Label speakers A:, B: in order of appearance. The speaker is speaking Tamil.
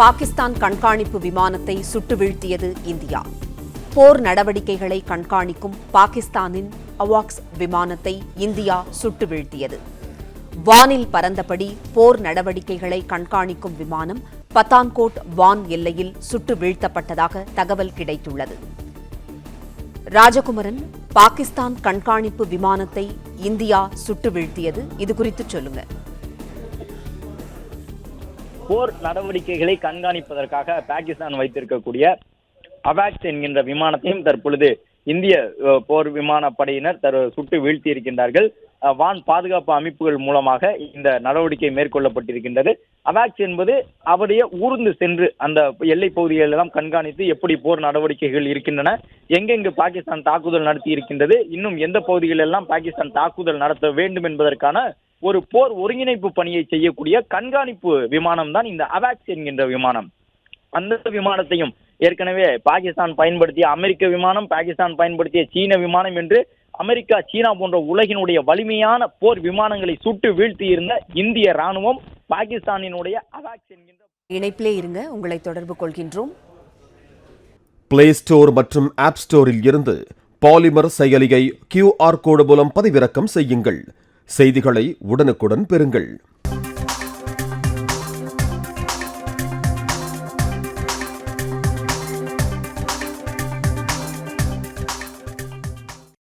A: பாகிஸ்தான் கண்காணிப்பு விமானத்தை சுட்டு வீழ்த்தியது இந்தியா. போர் நடவடிக்கைகளை கண்காணிக்கும் பாகிஸ்தானின் அவாக்ஸ் விமானத்தை இந்தியா சுட்டு வீழ்த்தியது. வானில் பறந்தபடி போர் நடவடிக்கைகளை கண்காணிக்கும் விமானம் பத்தான்கோட் வான் எல்லையில் சுட்டு வீழ்த்தப்பட்டதாக தகவல் கிடைத்துள்ளது. ராஜகுமரன், பாகிஸ்தான் கண்காணிப்பு விமானத்தை இந்தியா சுட்டு வீழ்த்தியது, இது குறித்து சொல்லுங்க.
B: போர் நடவடிக்கைகளை கண்காணிப்பதற்காக பாகிஸ்தான் வைத்திருக்கக்கூடிய அவாக்ஸ் என்கின்ற விமானத்தையும் தற்பொழுது இந்திய போர் விமானப்படையினர் சுட்டு வீழ்த்தி இருக்கின்றார்கள். வான் பாதுகாப்பு அமைப்புகள் மூலமாக இந்த நடவடிக்கை மேற்கொள்ளப்பட்டிருக்கின்றது. அவாக்ஸ் என்பது அவருடைய ஊர்ந்து சென்று அந்த எல்லை பகுதிகள் எல்லாம் கண்காணித்து எப்படி போர் நடவடிக்கைகள் இருக்கின்றன, எங்கெங்கு பாகிஸ்தான் தாக்குதல் நடத்தி இருக்கின்றது, இன்னும் எந்த பகுதிகளில் எல்லாம் பாகிஸ்தான் தாக்குதல் நடத்த வேண்டும் என்பதற்கான ஒரு போர் ஒருங்கிணைப்பு பணியை செய்யக்கூடிய கண்காணிப்பு விமானம் தான் இந்த அவாக்ஸ் என்கின்ற விமானம். அந்த விமானத்தையும் ஏற்கனவே பாகிஸ்தான் பயன்படுத்திய அமெரிக்க விமானம், பாகிஸ்தான் பயன்படுத்திய சீன விமானம் என்று அமெரிக்கா, சீனா போன்ற உலகினுடைய வலிமையான போர் விமானங்களை சுட்டு வீழ்த்தி இருந்த இந்திய ராணுவம் பாகிஸ்தானினுடைய அவாக்ஸ் என்கின்ற
A: இணைப்பிலே இருங்க, உங்களை தொடர்பு கொள்கின்றோம்.
C: பிளே ஸ்டோர் மற்றும் ஆப் ஸ்டோரில் இருந்து பாலிமர் செயலியை QR கோடு மூலம் பதிவிறக்கம் செய்யுங்கள். செய்திகளை உடனுக்குடன் பெறுங்கள்.